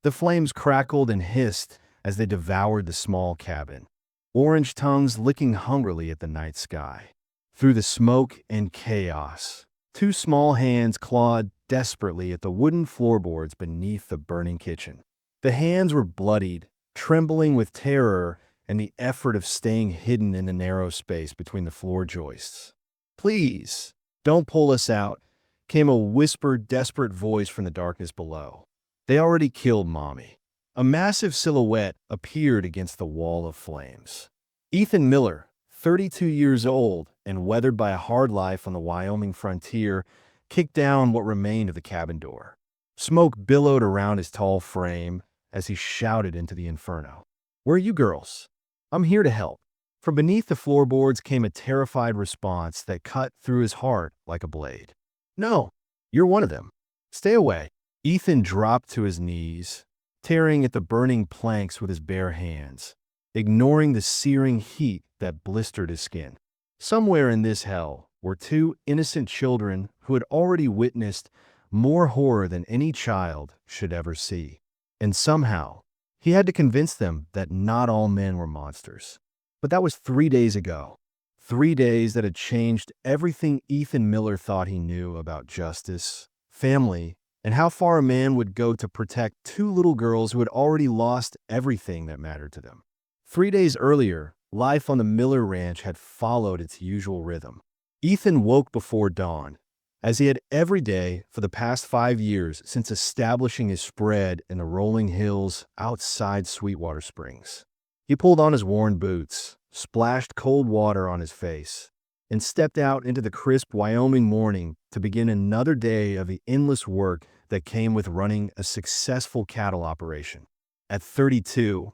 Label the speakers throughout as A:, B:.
A: The flames crackled and hissed as they devoured the small cabin, orange tongues licking hungrily at the night sky. Through the smoke and chaos, two small hands clawed desperately at the wooden floorboards beneath the burning kitchen. The hands were bloodied, trembling with terror and the effort of staying hidden in the narrow space between the floor joists. "Please, don't pull us out," came a whispered, desperate voice from the darkness below. "They already killed Mommy." A massive silhouette appeared against the wall of flames. Ethan Miller, 32 years old and weathered by a hard life on the Wyoming frontier, kicked down what remained of the cabin door. Smoke billowed around his tall frame as he shouted into the inferno. "Where are you girls? I'm here to help." From beneath the floorboards came a terrified response that cut through his heart like a blade. "No, you're one of them. Stay away." Ethan dropped to his knees, tearing at the burning planks with his bare hands, ignoring the searing heat that blistered his skin. Somewhere in this hell were two innocent children who had already witnessed more horror than any child should ever see. And somehow, he had to convince them that not all men were monsters. But that was 3 days ago. 3 days that had changed everything Ethan Miller thought he knew about justice, family, and how far a man would go to protect two little girls who had already lost everything that mattered to them. 3 days earlier, life on the Miller Ranch had followed its usual rhythm. Ethan woke before dawn, as he had every day for the past 5 years since establishing his spread in the rolling hills outside Sweetwater Springs. He pulled on his worn boots, splashed cold water on his face, and stepped out into the crisp Wyoming morning to begin another day of the endless work that came with running a successful cattle operation. At 32,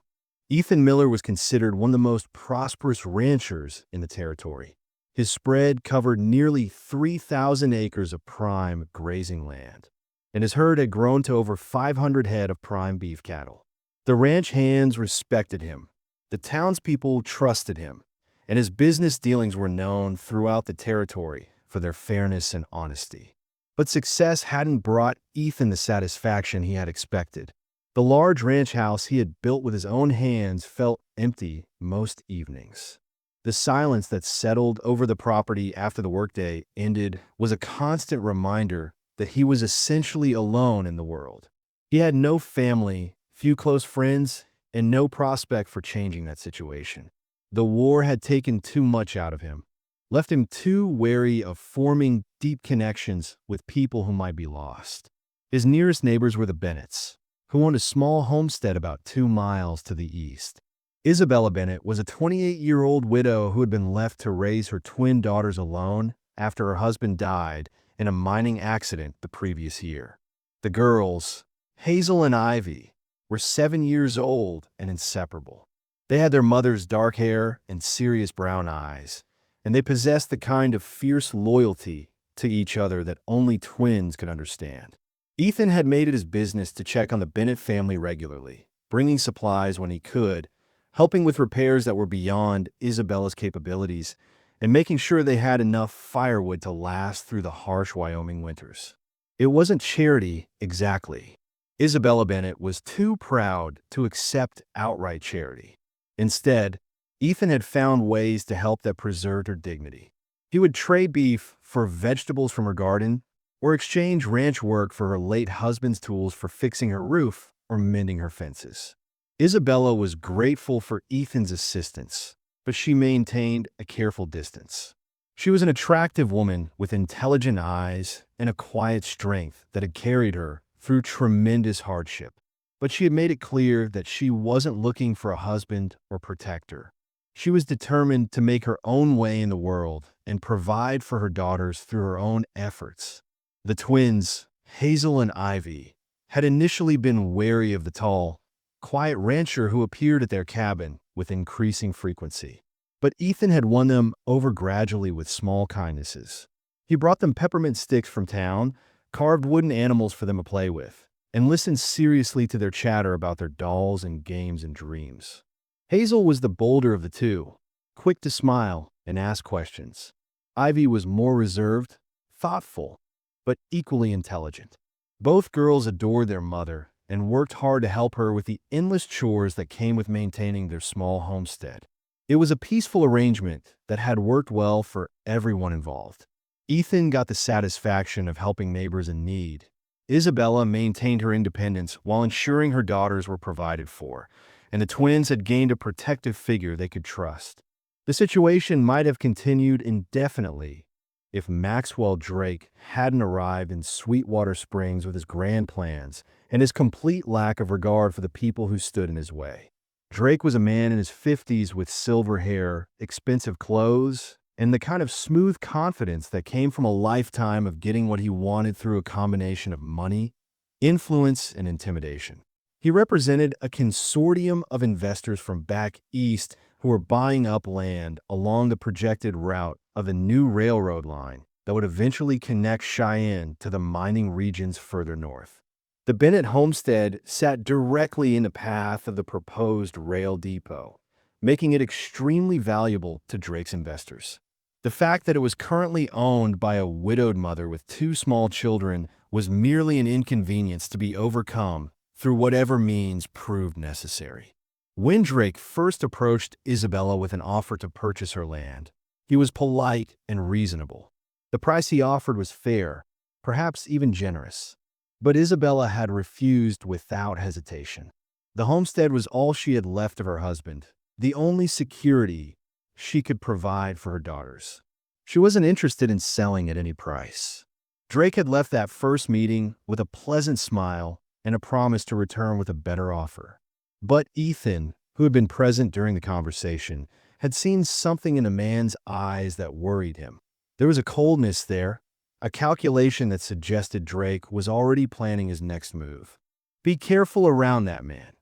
A: Ethan Miller was considered one of the most prosperous ranchers in the territory. His spread covered nearly 3,000 acres of prime grazing land, and his herd had grown to over 500 head of prime beef cattle. The ranch hands respected him, the townspeople trusted him, and his business dealings were known throughout the territory for their fairness and honesty. But success hadn't brought Ethan the satisfaction he had expected. The large ranch house he had built with his own hands felt empty most evenings. The silence that settled over the property after the workday ended was a constant reminder that he was essentially alone in the world. He had no family, few close friends, and no prospect for changing that situation. The war had taken too much out of him, left him too wary of forming deep connections with people who might be lost. His nearest neighbors were the Bennetts, who owned a small homestead about 2 miles to the east. Isabella Bennett was a 28-year-old widow who had been left to raise her twin daughters alone after her husband died in a mining accident the previous year. The girls, Hazel and Ivy, were 7 years old and inseparable. They had their mother's dark hair and serious brown eyes, and they possessed the kind of fierce loyalty to each other that only twins could understand. Ethan had made it his business to check on the Bennett family regularly, bringing supplies when he could, helping with repairs that were beyond Isabella's capabilities, and making sure they had enough firewood to last through the harsh Wyoming winters. It wasn't charity, exactly. Isabella Bennett was too proud to accept outright charity. Instead, Ethan had found ways to help that preserved her dignity. He would trade beef for vegetables from her garden, or exchange ranch work for her late husband's tools for fixing her roof or mending her fences. Isabella was grateful for Ethan's assistance, but she maintained a careful distance. She was an attractive woman with intelligent eyes and a quiet strength that had carried her through tremendous hardship. But she had made it clear that she wasn't looking for a husband or protector. She was determined to make her own way in the world and provide for her daughters through her own efforts. The twins, Hazel and Ivy, had initially been wary of the tall, quiet rancher who appeared at their cabin with increasing frequency. But Ethan had won them over gradually with small kindnesses. He brought them peppermint sticks from town, carved wooden animals for them to play with, and listened seriously to their chatter about their dolls and games and dreams. Hazel was the bolder of the two, quick to smile and ask questions. Ivy was more reserved, thoughtful, but equally intelligent. Both girls adored their mother and worked hard to help her with the endless chores that came with maintaining their small homestead. It was a peaceful arrangement that had worked well for everyone involved. Ethan got the satisfaction of helping neighbors in need. Isabella maintained her independence while ensuring her daughters were provided for, and the twins had gained a protective figure they could trust. The situation might have continued indefinitely if Maxwell Drake hadn't arrived in Sweetwater Springs with his grand plans and his complete lack of regard for the people who stood in his way. Drake was a man in his 50s with silver hair, expensive clothes, and the kind of smooth confidence that came from a lifetime of getting what he wanted through a combination of money, influence, and intimidation. He represented a consortium of investors from back east who were buying up land along the projected route of a new railroad line that would eventually connect Cheyenne to the mining regions further north. The Bennett homestead sat directly in the path of the proposed rail depot, making it extremely valuable to Drake's investors. The fact that it was currently owned by a widowed mother with 2 small children was merely an inconvenience to be overcome through whatever means proved necessary. When Drake first approached Isabella with an offer to purchase her land, he was polite and reasonable. The price he offered was fair, perhaps even generous. But Isabella had refused without hesitation. The homestead was all she had left of her husband, the only security she could provide for her daughters. She wasn't interested in selling at any price. Drake had left that first meeting with a pleasant smile and a promise to return with a better offer. But Ethan, who had been present during the conversation, had seen something in the man's eyes that worried him. There was a coldness there, a calculation that suggested Drake was already planning his next move. Be careful around that man,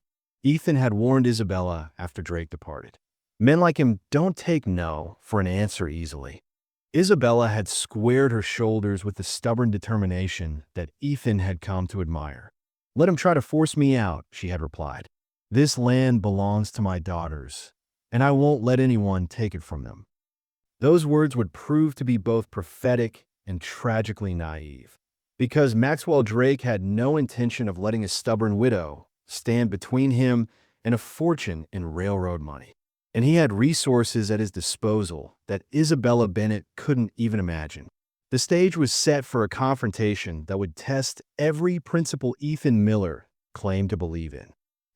A: Ethan had warned Isabella after Drake departed. Men like him don't take no for an answer easily. Isabella had squared her shoulders with the stubborn determination that Ethan had come to admire. Let him try to force me out, she had replied. This land belongs to my daughters, and I won't let anyone take it from them. Those words would prove to be both prophetic and tragically naive, because Maxwell Drake had no intention of letting a stubborn widow stand between him and a fortune in railroad money. And he had resources at his disposal that Isabella Bennett couldn't even imagine. The stage was set for a confrontation that would test every principle Ethan Miller claimed to believe in.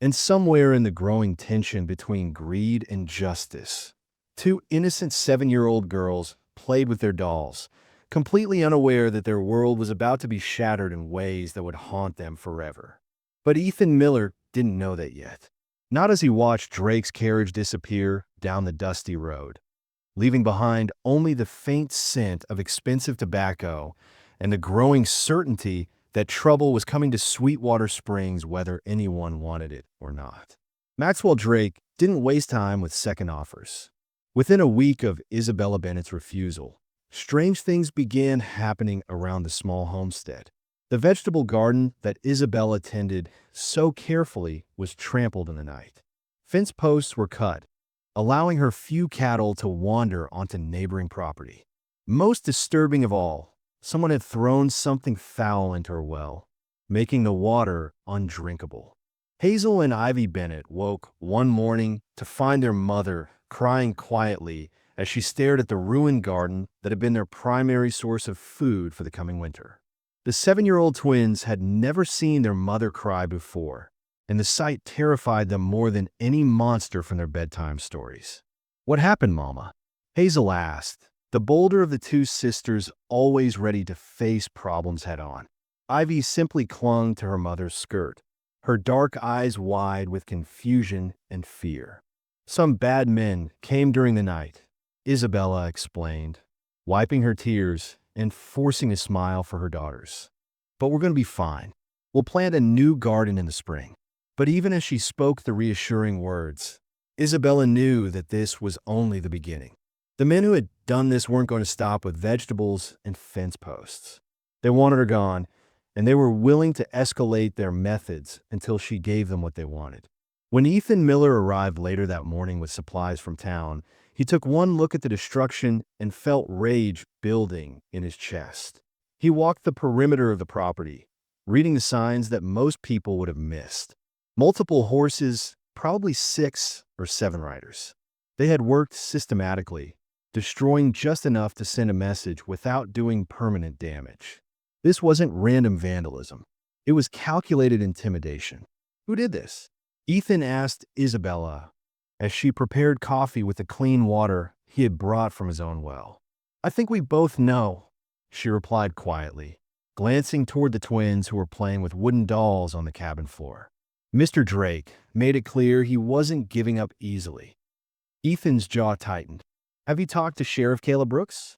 A: And somewhere in the growing tension between greed and justice, 2 innocent 7-year-old girls played with their dolls, completely unaware that their world was about to be shattered in ways that would haunt them forever. But Ethan Miller didn't know that yet. Not as he watched Drake's carriage disappear down the dusty road, leaving behind only the faint scent of expensive tobacco and the growing certainty that trouble was coming to Sweetwater Springs whether anyone wanted it or not. Maxwell Drake didn't waste time with second offers. Within a week of Isabella Bennett's refusal, strange things began happening around the small homestead. The vegetable garden that Isabella tended so carefully was trampled in the night. Fence posts were cut, allowing her few cattle to wander onto neighboring property. Most disturbing of all, someone had thrown something foul into her well, making the water undrinkable. Hazel and Ivy Bennett woke one morning to find their mother crying quietly as she stared at the ruined garden that had been their primary source of food for the coming winter. The 7-year-old twins had never seen their mother cry before, and the sight terrified them more than any monster from their bedtime stories. "What happened, Mama?" Hazel asked, the bolder of the 2 sisters always ready to face problems head-on. Ivy simply clung to her mother's skirt, her dark eyes wide with confusion and fear. "Some bad men came during the night," Isabella explained, wiping her tears and forcing a smile for her daughters. "But we're going to be fine. We'll plant a new garden in the spring." But even as she spoke the reassuring words, Isabella knew that this was only the beginning. The men who had done this weren't going to stop with vegetables and fence posts. They wanted her gone, and they were willing to escalate their methods until she gave them what they wanted. When Ethan Miller arrived later that morning with supplies from town, he took one look at the destruction and felt rage building in his chest. He walked the perimeter of the property, reading the signs that most people would have missed. Multiple horses, probably 6 or 7 riders. They had worked systematically, destroying just enough to send a message without doing permanent damage. This wasn't random vandalism. It was calculated intimidation. Who did this? Ethan asked Isabella as she prepared coffee with the clean water he had brought from his own well. I think we both know, she replied quietly, glancing toward the twins who were playing with wooden dolls on the cabin floor. Mr. Drake made it clear he wasn't giving up easily. Ethan's jaw tightened. Have you talked to Sheriff Caleb Brooks?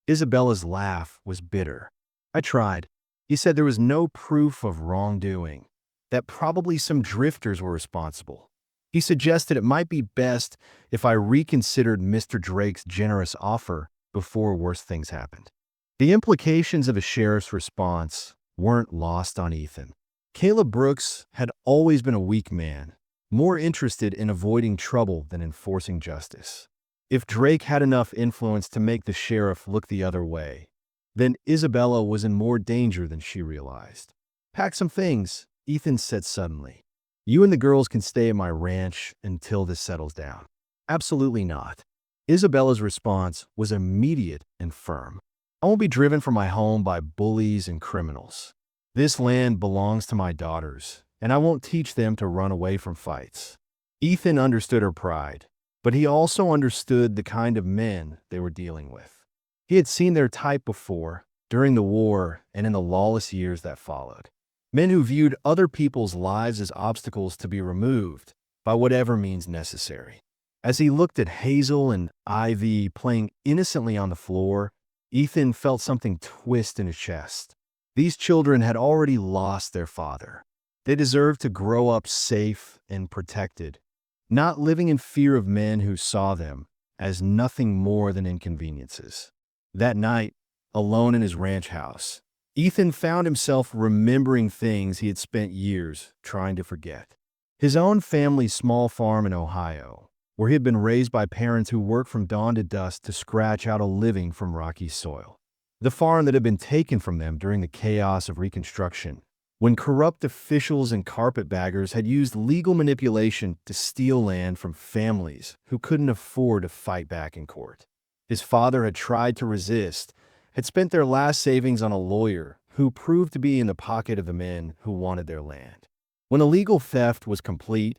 A: Isabella's laugh was bitter. I tried. He said there was no proof of wrongdoing, that probably some drifters were responsible. He suggested it might be best if I reconsidered Mr. Drake's generous offer before worse things happened. The implications of a sheriff's response weren't lost on Ethan. Caleb Brooks had always been a weak man, more interested in avoiding trouble than enforcing justice. If Drake had enough influence to make the sheriff look the other way, then Isabella was in more danger than she realized. Pack some things, Ethan said suddenly. You and the girls can stay at my ranch until this settles down. Absolutely not. Isabella's response was immediate and firm. I won't be driven from my home by bullies and criminals. This land belongs to my daughters, and I won't teach them to run away from fights. Ethan understood her pride, but he also understood the kind of men they were dealing with. He had seen their type before, during the war and in the lawless years that followed. Men who viewed other people's lives as obstacles to be removed by whatever means necessary. As he looked at Hazel and Ivy playing innocently on the floor, Ethan felt something twist in his chest. These children had already lost their father. They deserved to grow up safe and protected, not living in fear of men who saw them as nothing more than inconveniences. That night, alone in his ranch house, Ethan found himself remembering things he had spent years trying to forget. His own family's small farm in Ohio, where he had been raised by parents who worked from dawn to dusk to scratch out a living from rocky soil. The farm that had been taken from them during the chaos of Reconstruction, when corrupt officials and carpetbaggers had used legal manipulation to steal land from families who couldn't afford to fight back in court. His father had tried to resist, had spent their last savings on a lawyer who proved to be in the pocket of the men who wanted their land. When the legal theft was complete,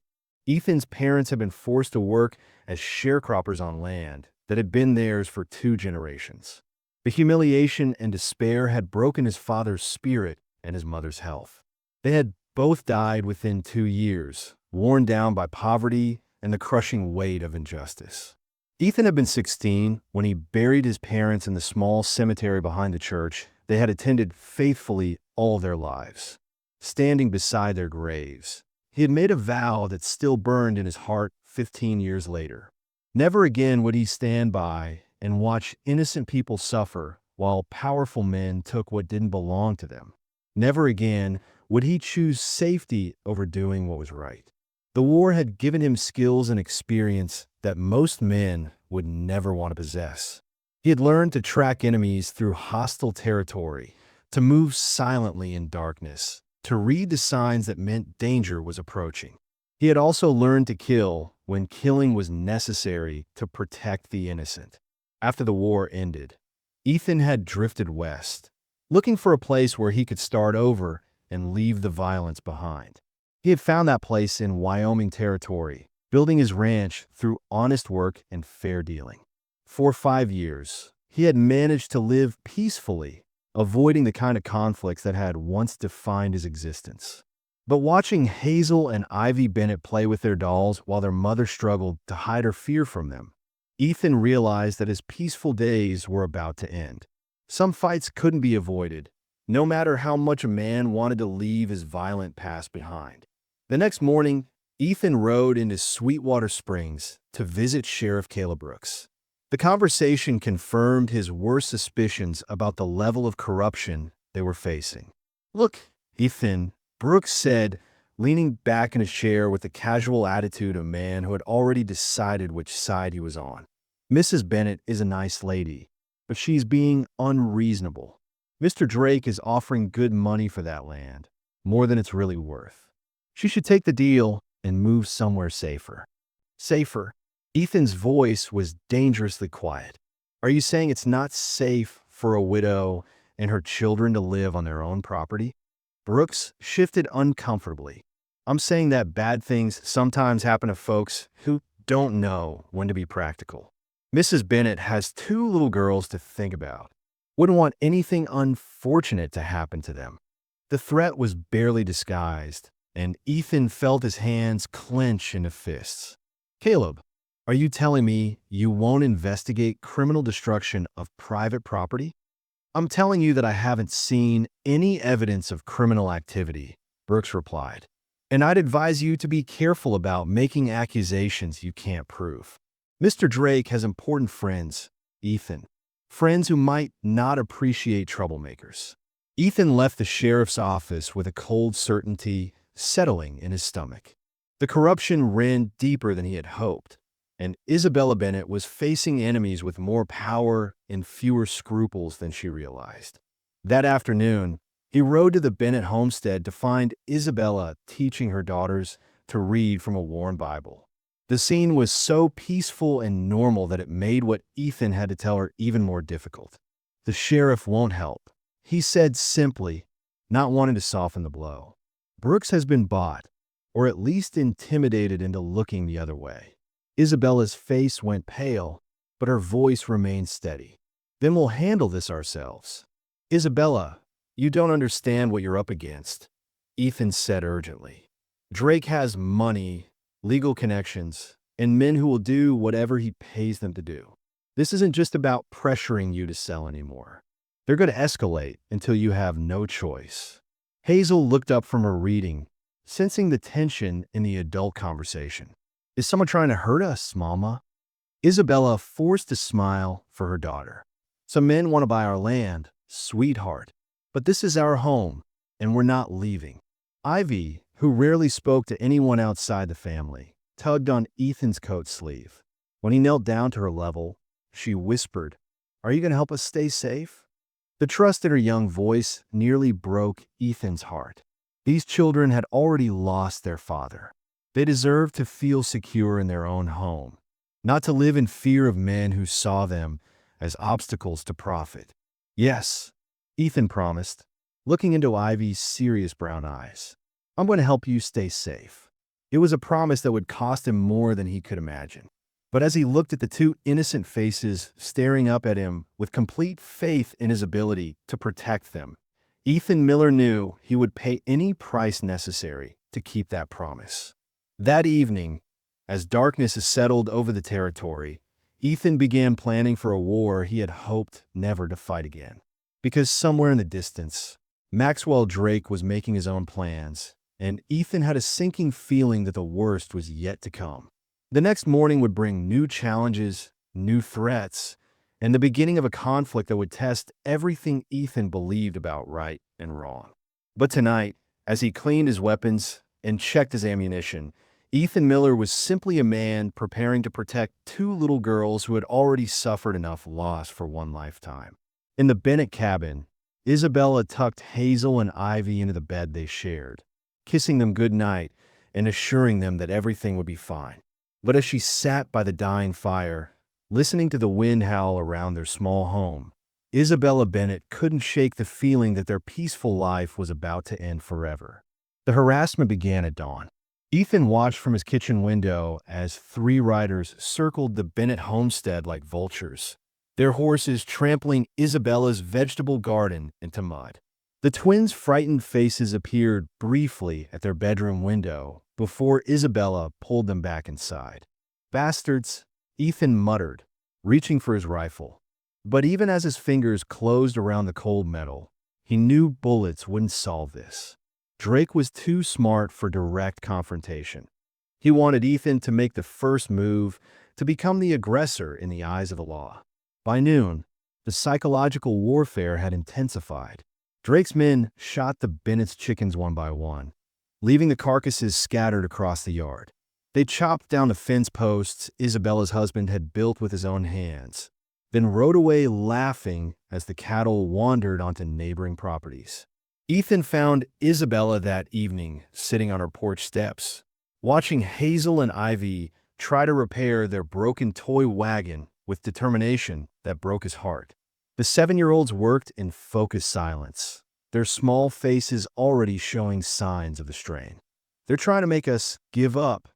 A: Ethan's parents had been forced to work as sharecroppers on land that had been theirs for 2 generations. The humiliation and despair had broken his father's spirit and his mother's health. They had both died within 2 years, worn down by poverty and the crushing weight of injustice. Ethan had been 16 when he buried his parents in the small cemetery behind the church they had attended faithfully all their lives. Standing beside their graves, he had made a vow that still burned in his heart 15 years later. Never again would he stand by and watch innocent people suffer while powerful men took what didn't belong to them. Never again would he choose safety over doing what was right. The war had given him skills and experience that most men would never want to possess. He had learned to track enemies through hostile territory, to move silently in darkness, to read the signs that meant danger was approaching. He had also learned to kill when killing was necessary to protect the innocent. After the war ended, Ethan had drifted west, looking for a place where he could start over and leave the violence behind. He had found that place in Wyoming territory, building his ranch through honest work and fair dealing. For 5 years, he had managed to live peacefully, avoiding the kind of conflicts that had once defined his existence. But watching Hazel and Ivy Bennett play with their dolls while their mother struggled to hide her fear from them, Ethan realized that his peaceful days were about to end. Some fights couldn't be avoided, no matter how much a man wanted to leave his violent past behind. The next morning, Ethan rode into Sweetwater Springs to visit Sheriff Caleb Brooks. The conversation confirmed his worst suspicions about the level of corruption they were facing. Look, Ethan, Brooks said, leaning back in his chair with the casual attitude of a man who had already decided which side he was on. Mrs. Bennett is a nice lady, but she's being unreasonable. Mr. Drake is offering good money for that land, more than it's really worth. She should take the deal and move somewhere safer. Safer. Ethan's voice was dangerously quiet. Are you saying it's not safe for a widow and her children to live on their own property? Brooks shifted uncomfortably. I'm saying that bad things sometimes happen to folks who don't know when to be practical. Mrs. Bennett has two little girls to think about. Wouldn't want anything unfortunate to happen to them. The threat was barely disguised, and Ethan felt his hands clench into fists. Caleb, are you telling me you won't investigate criminal destruction of private property? I'm telling you that I haven't seen any evidence of criminal activity, Brooks replied. And I'd advise you to be careful about making accusations you can't prove. Mr. Drake has important friends, Ethan. Friends who might not appreciate troublemakers. Ethan left the sheriff's office with a cold certainty settling in his stomach. The corruption ran deeper than he had hoped, and Isabella Bennett was facing enemies with more power and fewer scruples than she realized. That afternoon, he rode to the Bennett homestead to find Isabella teaching her daughters to read from a worn Bible. The scene was so peaceful and normal that it made what Ethan had to tell her even more difficult. The sheriff won't help, he said simply, not wanting to soften the blow. Brooks has been bought, or at least intimidated into looking the other way. Isabella's face went pale, but her voice remained steady. Then we'll handle this ourselves. Isabella, you don't understand what you're up against, Ethan said urgently. Drake has money, legal connections, and men who will do whatever he pays them to do. This isn't just about pressuring you to sell anymore. They're going to escalate until you have no choice. Hazel looked up from her reading, sensing the tension in the adult conversation. Is someone trying to hurt us, Mama? Isabella forced a smile for her daughter. Some men want to buy our land, sweetheart. But this is our home, and we're not leaving. Ivy, who rarely spoke to anyone outside the family, tugged on Ethan's coat sleeve. When he knelt down to her level, she whispered, "Are you going to help us stay safe?" The trust in her young voice nearly broke Ethan's heart. These children had already lost their father. They deserved to feel secure in their own home, not to live in fear of men who saw them as obstacles to profit. Yes, Ethan promised, looking into Ivy's serious brown eyes. I'm going to help you stay safe. It was a promise that would cost him more than he could imagine. But as he looked at the two innocent faces staring up at him with complete faith in his ability to protect them, Ethan Miller knew he would pay any price necessary to keep that promise. That evening, as darkness settled over the territory, Ethan began planning for a war he had hoped never to fight again. Because somewhere in the distance, Maxwell Drake was making his own plans, and Ethan had a sinking feeling that the worst was yet to come. The next morning would bring new challenges, new threats, and the beginning of a conflict that would test everything Ethan believed about right and wrong. But tonight, as he cleaned his weapons and checked his ammunition, Ethan Miller was simply a man preparing to protect two little girls who had already suffered enough loss for one lifetime. In the Bennett cabin, Isabella tucked Hazel and Ivy into the bed they shared, kissing them goodnight and assuring them that everything would be fine. But as she sat by the dying fire, listening to the wind howl around their small home, Isabella Bennett couldn't shake the feeling that their peaceful life was about to end forever. The harassment began at dawn. Ethan watched from his kitchen window as three riders circled the Bennett homestead like vultures, their horses trampling Isabella's vegetable garden into mud. The twins' frightened faces appeared briefly at their bedroom window before Isabella pulled them back inside. "Bastards," Ethan muttered, reaching for his rifle. But even as his fingers closed around the cold metal, he knew bullets wouldn't solve this. Drake was too smart for direct confrontation. He wanted Ethan to make the first move, to become the aggressor in the eyes of the law. By noon, the psychological warfare had intensified. Drake's men shot the Bennett's chickens one by one, leaving the carcasses scattered across the yard. They chopped down the fence posts Isabella's husband had built with his own hands, then rode away laughing as the cattle wandered onto neighboring properties. Ethan found Isabella that evening sitting on her porch steps, watching Hazel and Ivy try to repair their broken toy wagon with determination that broke his heart. The 7-year-olds worked in focused silence, their small faces already showing signs of the strain. "They're trying to make us give up,"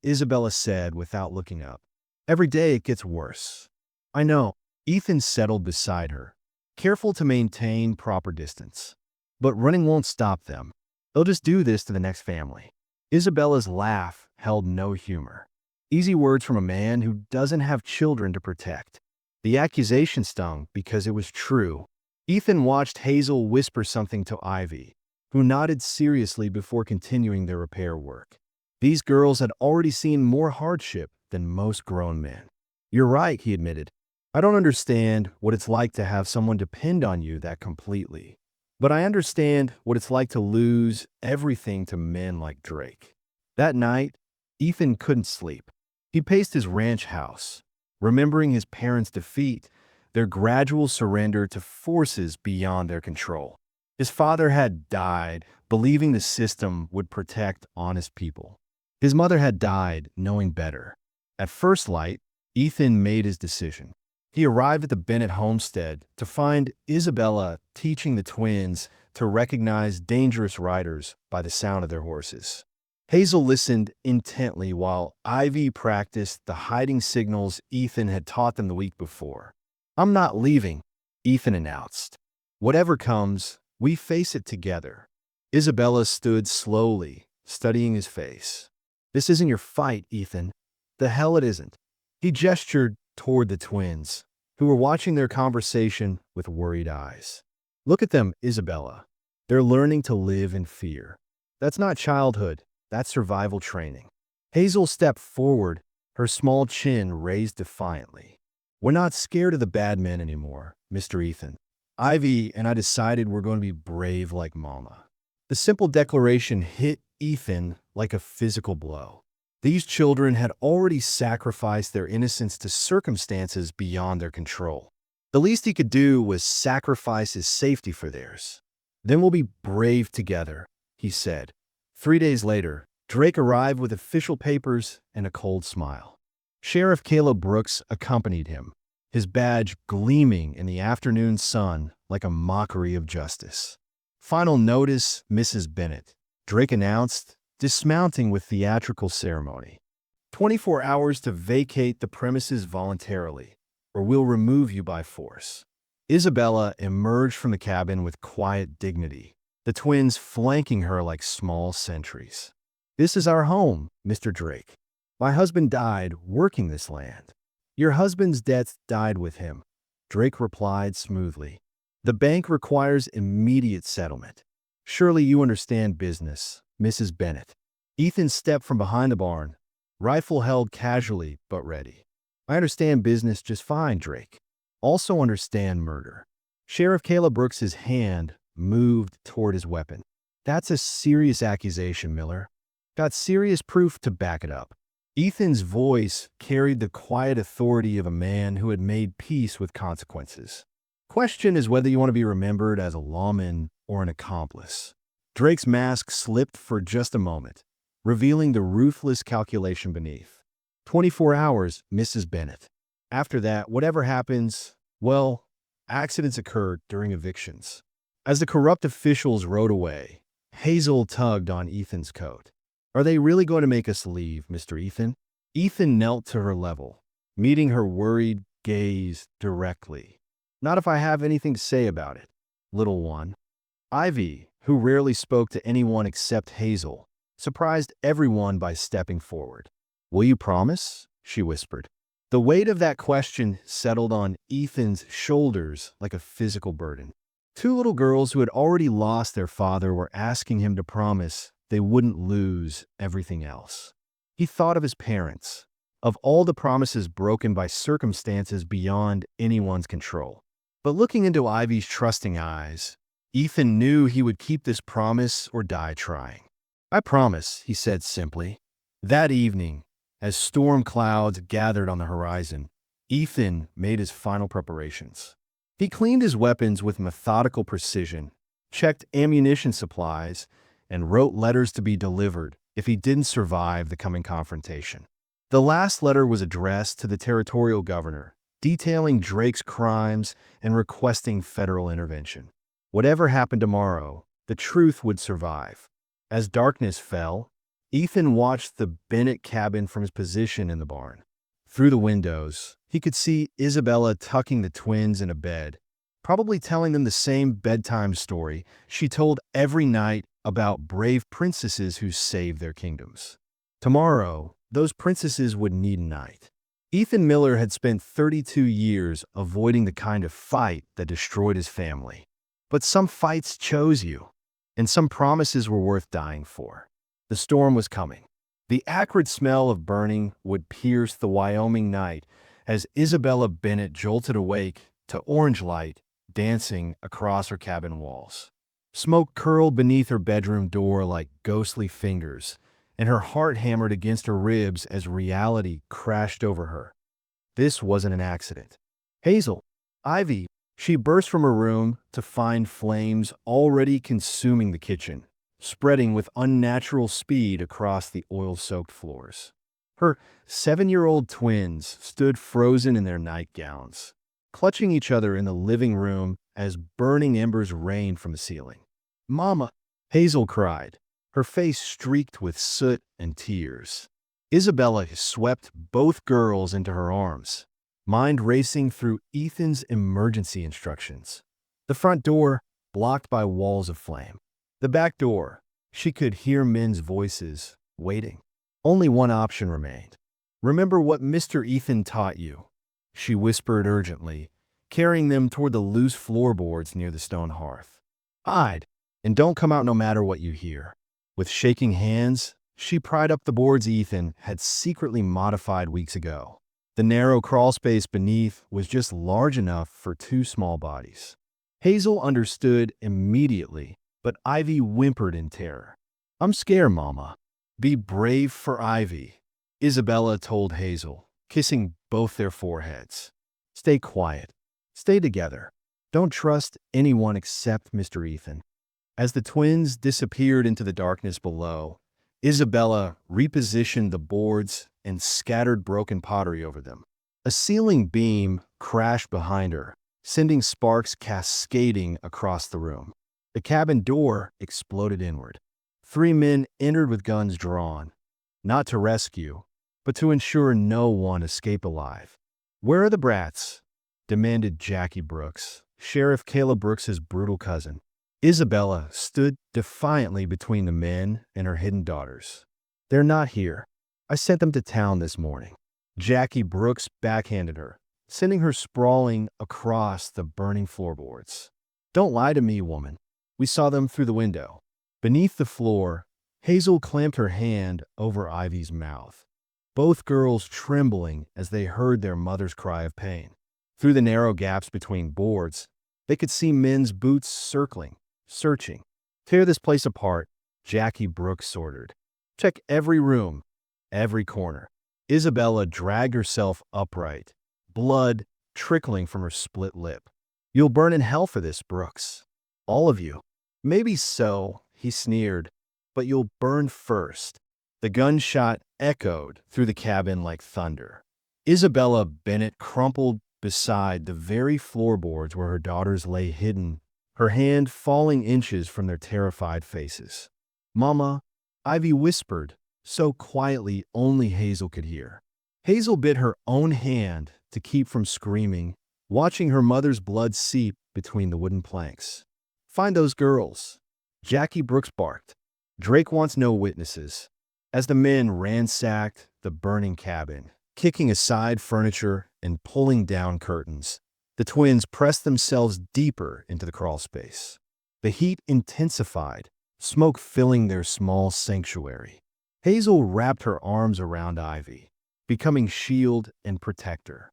A: Isabella said without looking up. "Every day it gets worse." "I know." Ethan settled beside her, careful to maintain proper distance. "But running won't stop them. They'll just do this to the next family." Isabella's laugh held no humor. Easy words from a man who doesn't have children to protect. The accusation stung because it was true. Ethan watched Hazel whisper something to Ivy, who nodded seriously before continuing their repair work. These girls had already seen more hardship than most grown men. "You're right," he admitted. "I don't understand what it's like to have someone depend on you that completely. But I understand what it's like to lose everything to men like Drake." That night, Ethan couldn't sleep. He paced his ranch house, remembering his parents' defeat, their gradual surrender to forces beyond their control. His father had died, believing the system would protect honest people. His mother had died, knowing better. At first light, Ethan made his decision. He arrived at the Bennett homestead to find Isabella teaching the twins to recognize dangerous riders by the sound of their horses. Hazel listened intently while Ivy practiced the hiding signals Ethan had taught them the week before. "I'm not leaving," Ethan announced. "Whatever comes, we face it together." Isabella stood slowly, studying his face. "This isn't your fight, Ethan. The hell it isn't." He gestured toward the twins, who were watching their conversation with worried eyes. "Look at them, Isabella. They're learning to live in fear. That's not childhood, that's survival training." Hazel stepped forward, her small chin raised defiantly. "We're not scared of the bad men anymore, Mr. Ethan. Ivy and I decided we're going to be brave like Mama." The simple declaration hit Ethan like a physical blow. These children had already sacrificed their innocence to circumstances beyond their control. The least he could do was sacrifice his safety for theirs. "Then we'll be brave together," he said. 3 days later, Drake arrived with official papers and a cold smile. Sheriff Caleb Brooks accompanied him, his badge gleaming in the afternoon sun like a mockery of justice. "Final notice, Mrs. Bennett," Drake announced, dismounting with theatrical ceremony. 24 hours to vacate the premises voluntarily, or we'll remove you by force." Isabella emerged from the cabin with quiet dignity, the twins flanking her like small sentries. "This is our home, Mr. Drake. My husband died working this land." "Your husband's debts died with him," Drake replied smoothly. "The bank requires immediate settlement. Surely you understand business, Mrs. Bennett." Ethan stepped from behind the barn, rifle held casually but ready. "I understand business just fine, Drake. Also understand murder." Sheriff Caleb Brooks's hand moved toward his weapon. "That's a serious accusation, Miller. Got serious proof to back it up." Ethan's voice carried the quiet authority of a man who had made peace with consequences. "Question is whether you want to be remembered as a lawman or an accomplice." Drake's mask slipped for just a moment, revealing the ruthless calculation beneath. 24 hours, Mrs. Bennett. After that, whatever happens, well, accidents occurred during evictions. As the corrupt officials rode away, Hazel tugged on Ethan's coat. "Are they really going to make us leave, Mr. Ethan?" Ethan knelt to her level, meeting her worried gaze directly. "Not if I have anything to say about it, little one." Ivy, who rarely spoke to anyone except Hazel, surprised everyone by stepping forward. "Will you promise?" she whispered. The weight of that question settled on Ethan's shoulders like a physical burden. Two little girls who had already lost their father were asking him to promise they wouldn't lose everything else. He thought of his parents, of all the promises broken by circumstances beyond anyone's control. But looking into Ivy's trusting eyes, Ethan knew he would keep this promise or die trying. "I promise," he said simply. That evening, as storm clouds gathered on the horizon, Ethan made his final preparations. He cleaned his weapons with methodical precision, checked ammunition supplies, and wrote letters to be delivered if he didn't survive the coming confrontation. The last letter was addressed to the territorial governor, detailing Drake's crimes and requesting federal intervention. Whatever happened tomorrow, the truth would survive. As darkness fell, Ethan watched the Bennett cabin from his position in the barn. Through the windows, he could see Isabella tucking the twins in a bed, probably telling them the same bedtime story she told every night about brave princesses who saved their kingdoms. Tomorrow, those princesses would need a night. Ethan Miller had spent 32 years avoiding the kind of fight that destroyed his family. But some fights chose you, and some promises were worth dying for. The storm was coming. The acrid smell of burning would pierce the Wyoming night as Isabella Bennett jolted awake to orange light dancing across her cabin walls. Smoke curled beneath her bedroom door like ghostly fingers, and her heart hammered against her ribs as reality crashed over her. This wasn't an accident. Hazel, Ivy, she burst from her room to find flames already consuming the kitchen, spreading with unnatural speed across the oil-soaked floors. Her 7-year-old twins stood frozen in their nightgowns, clutching each other in the living room as burning embers rained from the ceiling. "Mama!" Hazel cried, her face streaked with soot and tears. Isabella swept both girls into her arms, mind racing through Ethan's emergency instructions. The front door, blocked by walls of flame. The back door, she could hear men's voices, waiting. Only one option remained. "Remember what Mr. Ethan taught you," she whispered urgently, carrying them toward the loose floorboards near the stone hearth. "Hide, and don't come out no matter what you hear." With shaking hands, she pried up the boards Ethan had secretly modified weeks ago. The narrow crawl space beneath was just large enough for 2 small bodies. Hazel understood immediately, but Ivy whimpered in terror. "I'm scared, Mama." "Be brave for Ivy," Isabella told Hazel, kissing both their foreheads. "Stay quiet. Stay together. Don't trust anyone except Mr. Ethan." As the twins disappeared into the darkness below, Isabella repositioned the boards and scattered broken pottery over them. A ceiling beam crashed behind her, sending sparks cascading across the room. The cabin door exploded inward. 3 men entered with guns drawn, not to rescue, but to ensure no one escaped alive. "Where are the brats?" demanded Jackie Brooks, Sheriff Caleb Brooks's brutal cousin. Isabella stood defiantly between the men and her hidden daughters. "They're not here. I sent them to town this morning." Jackie Brooks backhanded her, sending her sprawling across the burning floorboards. "Don't lie to me, woman. We saw them through the window." Beneath the floor, Hazel clamped her hand over Ivy's mouth, both girls trembling as they heard their mother's cry of pain. Through the narrow gaps between boards, they could see men's boots circling, searching. "Tear this place apart," Jackie Brooks ordered. "Check every room, every corner." Isabella dragged herself upright, blood trickling from her split lip. "You'll burn in hell for this, Brooks. All of you." "Maybe so," he sneered, "but you'll burn first." The gunshot echoed through the cabin like thunder. Isabella Bennett crumpled beside the very floorboards where her daughters lay hidden, her hand falling inches from their terrified faces. "Mama," Ivy whispered, so quietly only Hazel could hear. Hazel bit her own hand to keep from screaming, watching her mother's blood seep between the wooden planks. "Find those girls," Jackie Brooks barked. "Drake wants no witnesses." As the men ransacked the burning cabin, kicking aside furniture and pulling down curtains, the twins pressed themselves deeper into the crawl space. The heat intensified, smoke filling their small sanctuary. Hazel wrapped her arms around Ivy, becoming shield and protector.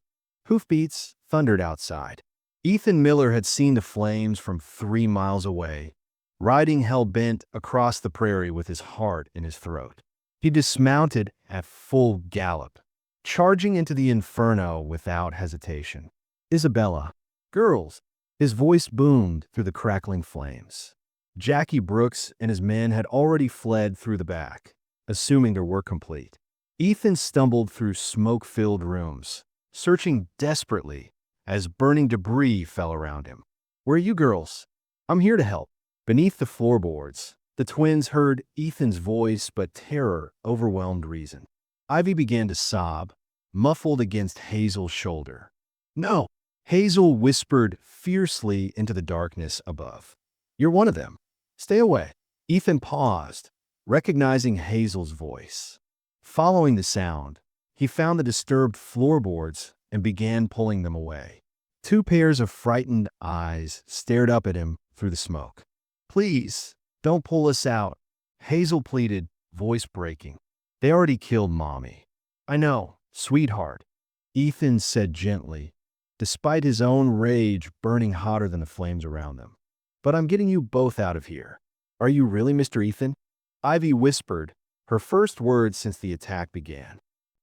A: Hoofbeats thundered outside. Ethan Miller had seen the flames from 3 miles away, riding hell-bent across the prairie with his heart in his throat. He dismounted at full gallop, charging into the inferno without hesitation. "Isabella, girls!" His voice boomed through the crackling flames. Jackie Brooks and his men had already fled through the back, assuming their work complete. Ethan stumbled through smoke-filled rooms, searching desperately as burning debris fell around him. "Where are you girls? I'm here to help." Beneath the floorboards, the twins heard Ethan's voice, but terror overwhelmed reason. Ivy began to sob, muffled against Hazel's shoulder. "No!" Hazel whispered fiercely into the darkness above. "You're one of them. Stay away." Ethan paused, recognizing Hazel's voice. Following the sound, he found the disturbed floorboards and began pulling them away. Two pairs of frightened eyes stared up at him through the smoke. "Please, don't pull us out," Hazel pleaded, voice breaking. "They already killed Mommy." "I know, sweetheart," Ethan said gently, despite his own rage burning hotter than the flames around them. "But I'm getting you both out of here." "Are you really, Mr. Ethan?" Ivy whispered, her first words since the attack began.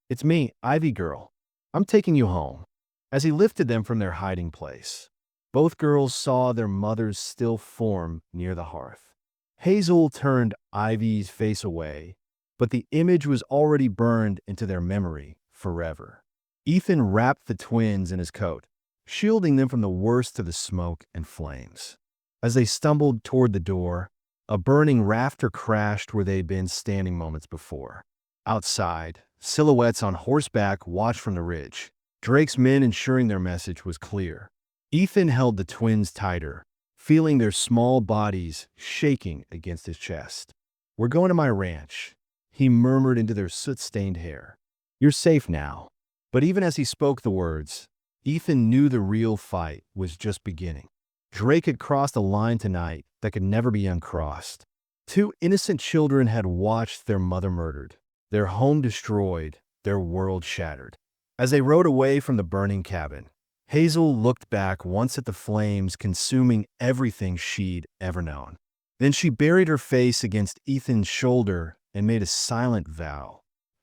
A: "It's me, Ivy girl. I'm taking you home." As he lifted them from their hiding place, both girls saw their mother's still form near the hearth. Hazel turned Ivy's face away, but the image was already burned into their memory forever. Ethan wrapped the twins in his coat, shielding them from the worst of the smoke and flames. As they stumbled toward the door, a burning rafter crashed where they'd been standing moments before. Outside, silhouettes on horseback watched from the ridge, Drake's men ensuring their message was clear. Ethan held the twins tighter, feeling their small bodies shaking against his chest. "We're going to my ranch," he murmured into their soot-stained hair. "You're safe now." But even as he spoke the words, Ethan knew the real fight was just beginning. Drake had crossed a line tonight that could never be uncrossed. Two innocent children had watched their mother murdered, their home destroyed, their world shattered. As they rode away from the burning cabin, Hazel looked back once at the flames consuming everything she'd ever known. Then she buried her face against Ethan's shoulder and made a silent vow.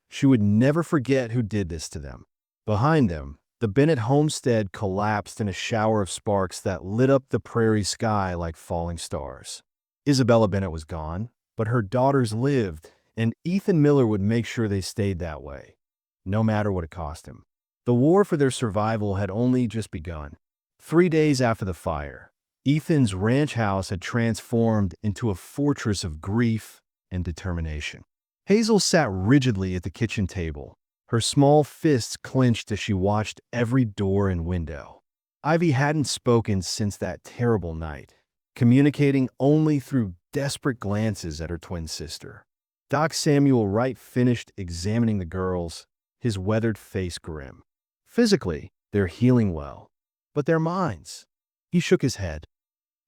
A: She would never forget who did this to them. Behind them, the Bennett homestead collapsed in a shower of sparks that lit up the prairie sky like falling stars. Isabella Bennett was gone, but her daughters lived, and Ethan Miller would make sure they stayed that way, no matter what it cost him. The war for their survival had only just begun. 3 days after the fire, Ethan's ranch house had transformed into a fortress of grief and determination. Hazel sat rigidly at the kitchen table, her small fists clenched as she watched every door and window. Ivy hadn't spoken since that terrible night, communicating only through desperate glances at her twin sister. Doc Samuel Wright finished examining the girls, his weathered face grim. Physically, they're healing well, but their minds. He shook his head.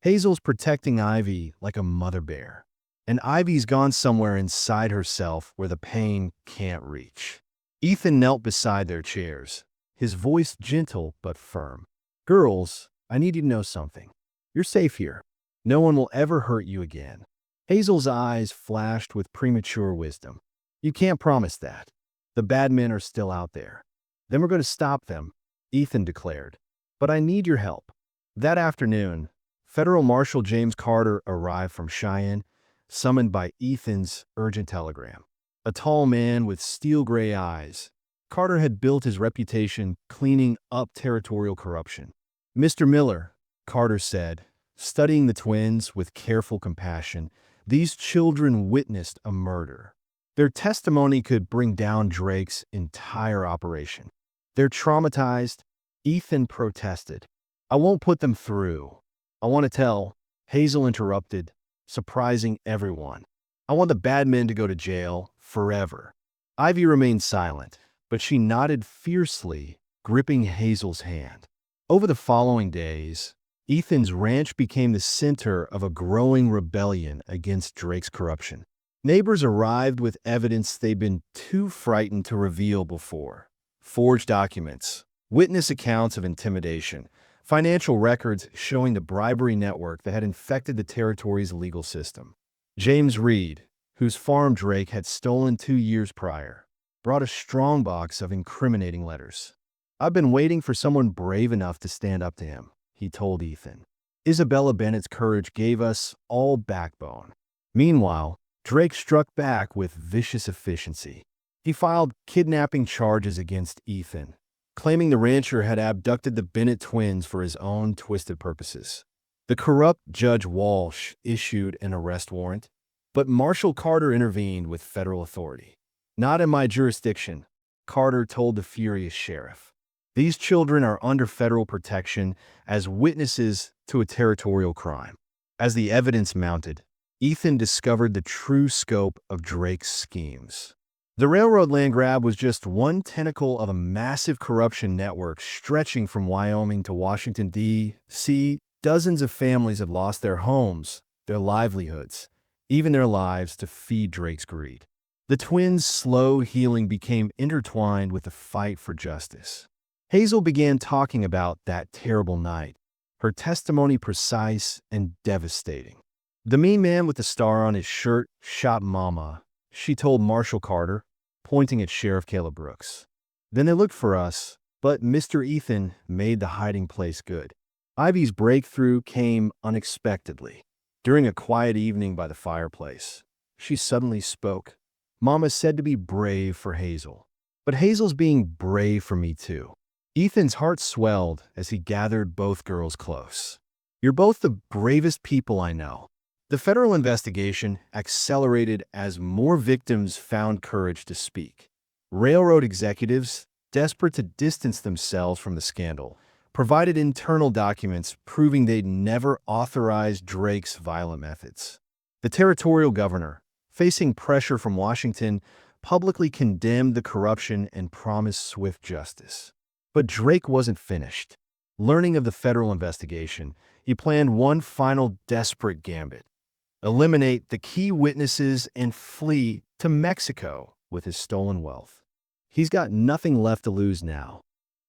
A: Hazel's protecting Ivy like a mother bear, and Ivy's gone somewhere inside herself where the pain can't reach. Ethan knelt beside their chairs, his voice gentle but firm. "Girls, I need you to know something. You're safe here. No one will ever hurt you again." Hazel's eyes flashed with premature wisdom. "You can't promise that. The bad men are still out there. Then we're going to stop them," Ethan declared. "But I need your help." That afternoon, Federal Marshal James Carter arrived from Cheyenne, summoned by Ethan's urgent telegram. A tall man with steel-gray eyes, Carter had built his reputation cleaning up territorial corruption. "Mr. Miller," Carter said, studying the twins with careful compassion, "these children witnessed a murder. Their testimony could bring down Drake's entire operation. They're traumatized." Ethan protested. "I won't put them through. I want to tell," Hazel interrupted, surprising everyone. "I want the bad men to go to jail forever." Ivy remained silent, but she nodded fiercely, gripping Hazel's hand. Over the following days, Ethan's ranch became the center of a growing rebellion against Drake's corruption. Neighbors arrived with evidence they'd been too frightened to reveal before. Forged documents, witness accounts of intimidation, financial records showing the bribery network that had infected the territory's legal system. James Reed, whose farm Drake had stolen 2 years prior, brought a strong box of incriminating letters. "I've been waiting for someone brave enough to stand up to him," he told Ethan. Isabella Bennett's courage gave us all backbone. Meanwhile, Drake struck back with vicious efficiency. He filed kidnapping charges against Ethan, claiming the rancher had abducted the Bennett twins for his own twisted purposes. The corrupt Judge Walsh issued an arrest warrant, but Marshal Carter intervened with federal authority. "Not in my jurisdiction," Carter told the furious sheriff. "These children are under federal protection as witnesses to a territorial crime." As the evidence mounted, Ethan discovered the true scope of Drake's schemes. The railroad land grab was just one tentacle of a massive corruption network stretching from Wyoming to Washington, D.C. Dozens of families had lost their homes, their livelihoods, even their lives to feed Drake's greed. The twins' slow healing became intertwined with the fight for justice. Hazel began talking about that terrible night, her testimony precise and devastating. "The mean man with the star on his shirt shot Mama," she told Marshal Carter, pointing at Sheriff Caleb Brooks. "Then they looked for us, but Mr. Ethan made the hiding place good." Ivy's breakthrough came unexpectedly. During a quiet evening by the fireplace, she suddenly spoke. "Mama said to be brave for Hazel, but Hazel's being brave for me too." Ethan's heart swelled as he gathered both girls close. "You're both the bravest people I know." The federal investigation accelerated as more victims found courage to speak. Railroad executives, desperate to distance themselves from the scandal, provided internal documents proving they'd never authorized Drake's violent methods. The territorial governor, facing pressure from Washington, publicly condemned the corruption and promised swift justice. But Drake wasn't finished. Learning of the federal investigation, he planned one final desperate gambit: eliminate the key witnesses and flee to Mexico with his stolen wealth. He's got nothing left to lose now.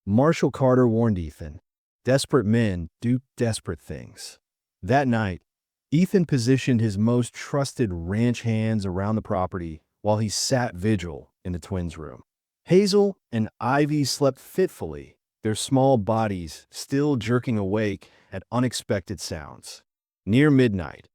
A: Marshal Carter warned Ethan, "Desperate men do desperate things." That night, Ethan positioned his most trusted ranch hands around the property while he sat vigil in the twins' room. Hazel and Ivy slept fitfully, their small bodies still jerking awake at unexpected sounds. Near midnight,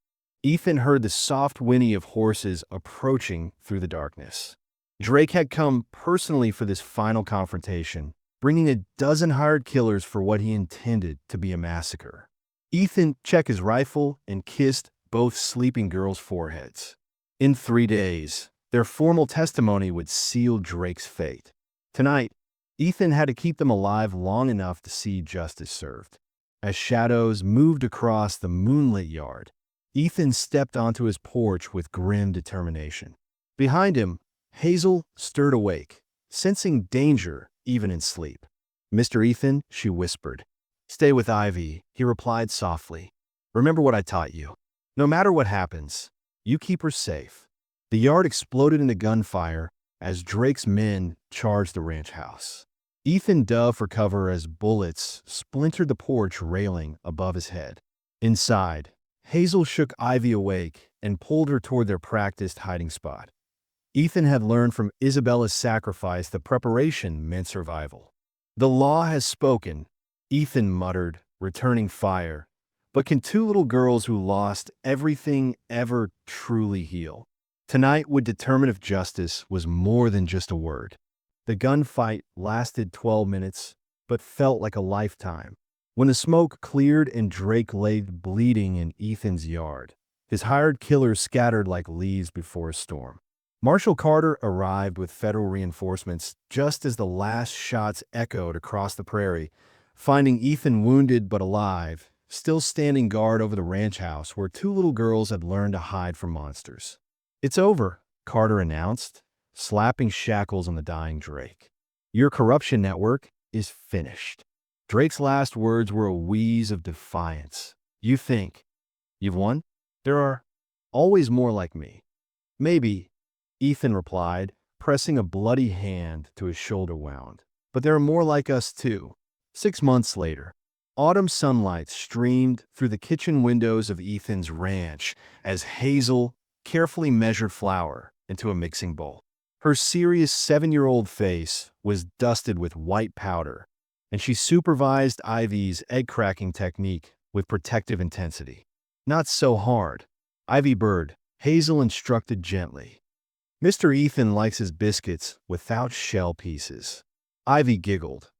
A: Ethan heard the soft whinny of horses approaching through the darkness. Drake had come personally for this final confrontation, bringing a dozen hired killers for what he intended to be a massacre. Ethan checked his rifle and kissed both sleeping girls' foreheads. In 3 days, their formal testimony would seal Drake's fate. Tonight, Ethan had to keep them alive long enough to see justice served. As shadows moved across the moonlit yard, Ethan stepped onto his porch with grim determination. Behind him, Hazel stirred awake, sensing danger even in sleep. "Mr. Ethan," she whispered. "Stay with Ivy," he replied softly. "Remember what I taught you. No matter what happens, you keep her safe." The yard exploded into gunfire as Drake's men charged the ranch house. Ethan dove for cover as bullets splintered the porch railing above his head. Inside, Hazel shook Ivy awake and pulled her toward their practiced hiding spot. Ethan had learned from Isabella's sacrifice that preparation meant survival. "The law has spoken," Ethan muttered, returning fire. "But can two little girls who lost everything ever truly heal?" Tonight would determine if justice was more than just a word. The gunfight lasted 12 minutes, but felt like a lifetime. When the smoke cleared and Drake lay bleeding in Ethan's yard, his hired killers scattered like leaves before a storm. Marshal Carter arrived with federal reinforcements just as the last shots echoed across the prairie, finding Ethan wounded but alive, still standing guard over the ranch house where two little girls had learned to hide from monsters. "It's over," Carter announced, slapping shackles on the dying Drake. "Your corruption network is finished." Drake's last words were a wheeze of defiance. "You think you've won? There are always more like me." "Maybe," Ethan replied, pressing a bloody hand to his shoulder wound. "But there are more like us too." 6 months later, autumn sunlight streamed through the kitchen windows of Ethan's ranch as Hazel carefully measured flour into a mixing bowl. Her serious 7-year-old face was dusted with white powder, and she supervised Ivy's egg-cracking technique with protective intensity. Not so hard. Ivy Bird, Hazel instructed gently. Mr. Ethan likes his biscuits without shell pieces. Ivy giggled,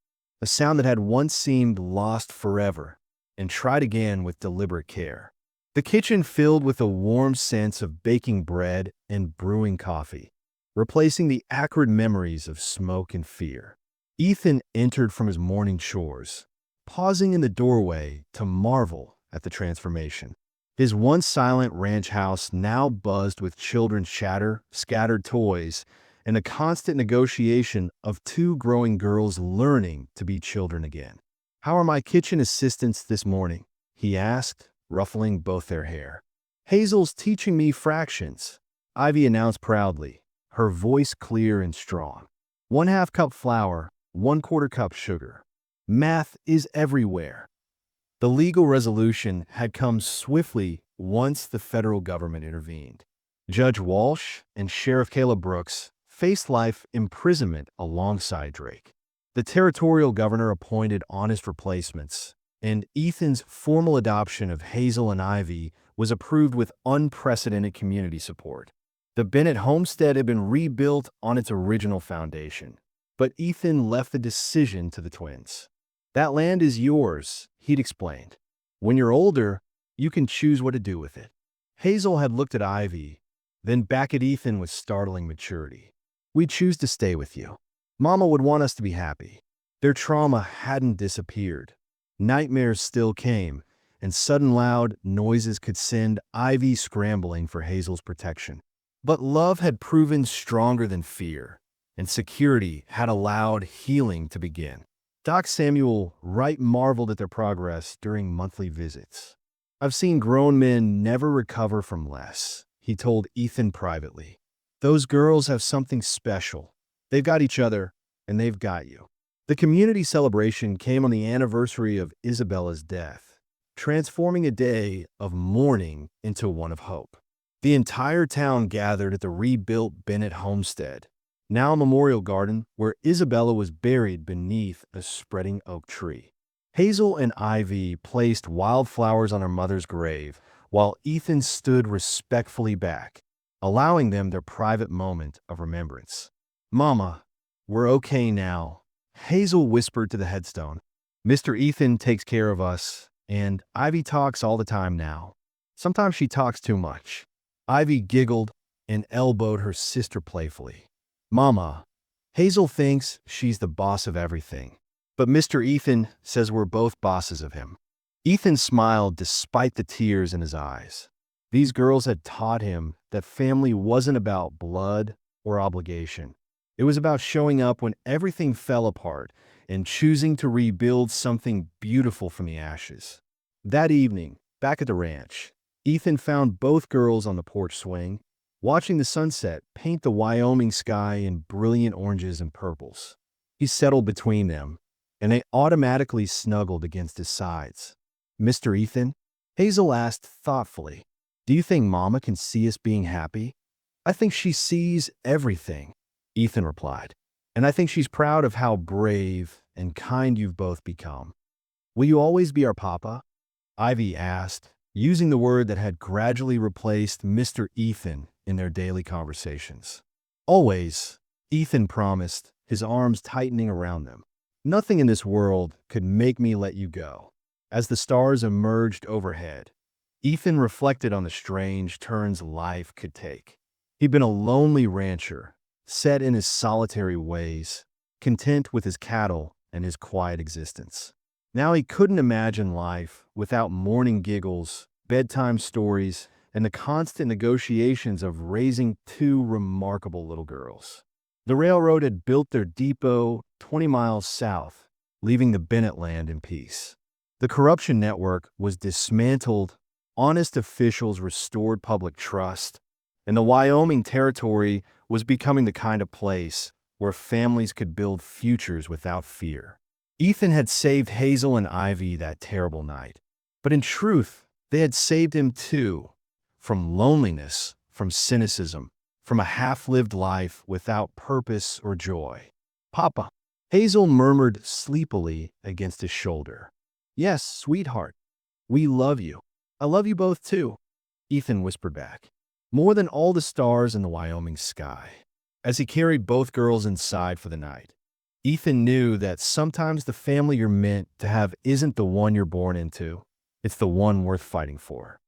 A: a sound that had once seemed lost forever, and tried again with deliberate care. The kitchen filled with a warm sense of baking bread and brewing coffee, replacing the acrid memories of smoke and fear. Ethan entered from his morning chores, pausing in the doorway to marvel at the transformation. His once silent ranch house now buzzed with children's chatter, scattered toys, and a constant negotiation of two growing girls learning to be children again. "How are my kitchen assistants this morning?" he asked, ruffling both their hair. "Hazel's teaching me fractions," Ivy announced proudly, her voice clear and strong. "1/2 cup flour, 1/4 cup sugar. Math is everywhere." The legal resolution had come swiftly once the federal government intervened. Judge Walsh and Sheriff Caleb Brooks faced life imprisonment alongside Drake. The territorial governor appointed honest replacements, and Ethan's formal adoption of Hazel and Ivy was approved with unprecedented community support. The Bennett homestead had been rebuilt on its original foundation, but Ethan left the decision to the twins. "That land is yours," he'd explained. "When you're older, you can choose what to do with it." Hazel had looked at Ivy, then back at Ethan with startling maturity. "We choose to stay with you. Mama would want us to be happy." Their trauma hadn't disappeared. Nightmares still came, and sudden loud noises could send Ivy scrambling for Hazel's protection. But love had proven stronger than fear, and security had allowed healing to begin. Doc Samuel Wright marveled at their progress during monthly visits. "I've seen grown men never recover from less," he told Ethan privately. "Those girls have something special. They've got each other, and they've got you." The community celebration came on the anniversary of Isabella's death, transforming a day of mourning into one of hope. The entire town gathered at the rebuilt Bennett homestead, now a memorial garden where Isabella was buried beneath a spreading oak tree. Hazel and Ivy placed wildflowers on her mother's grave, while Ethan stood respectfully back, allowing them their private moment of remembrance. "Mama, we're okay now," Hazel whispered to the headstone. "Mr. Ethan takes care of us, and Ivy talks all the time now. Sometimes she talks too much." Ivy giggled and elbowed her sister playfully. "Mama, Hazel thinks she's the boss of everything, but Mr. Ethan says we're both bosses of him." Ethan smiled despite the tears in his eyes. These girls had taught him that family wasn't about blood or obligation. It was about showing up when everything fell apart and choosing to rebuild something beautiful from the ashes. That evening, back at the ranch, Ethan found both girls on the porch swing, watching the sunset paint the Wyoming sky in brilliant oranges and purples. He settled between them, and they automatically snuggled against his sides. "Mr. Ethan?" Hazel asked thoughtfully. "Do you think Mama can see us being happy?" "I think she sees everything," Ethan replied. "And I think she's proud of how brave and kind you've both become." "Will you always be our papa?" Ivy asked, using the word that had gradually replaced Mr. Ethan in their daily conversations. "Always," Ethan promised, his arms tightening around them. "Nothing in this world could make me let you go." As the stars emerged overhead, Ethan reflected on the strange turns life could take. He'd been a lonely rancher, set in his solitary ways, content with his cattle and his quiet existence. Now he couldn't imagine life without morning giggles, bedtime stories, and the constant negotiations of raising two remarkable little girls. The railroad had built their depot 20 miles south, leaving the Bennett land in peace. The corruption network was dismantled, honest officials restored public trust, and the Wyoming Territory was becoming the kind of place where families could build futures without fear. Ethan had saved Hazel and Ivy that terrible night, but in truth, they had saved him too, from loneliness, from cynicism, from a half-lived life without purpose or joy. "Papa," Hazel murmured sleepily against his shoulder. "Yes, sweetheart." We love you. I love you both too, Ethan whispered back. More than all the stars in the Wyoming sky. As he carried both girls inside for the night, Ethan knew that sometimes the family you're meant to have isn't the one you're born into. It's the one worth fighting for.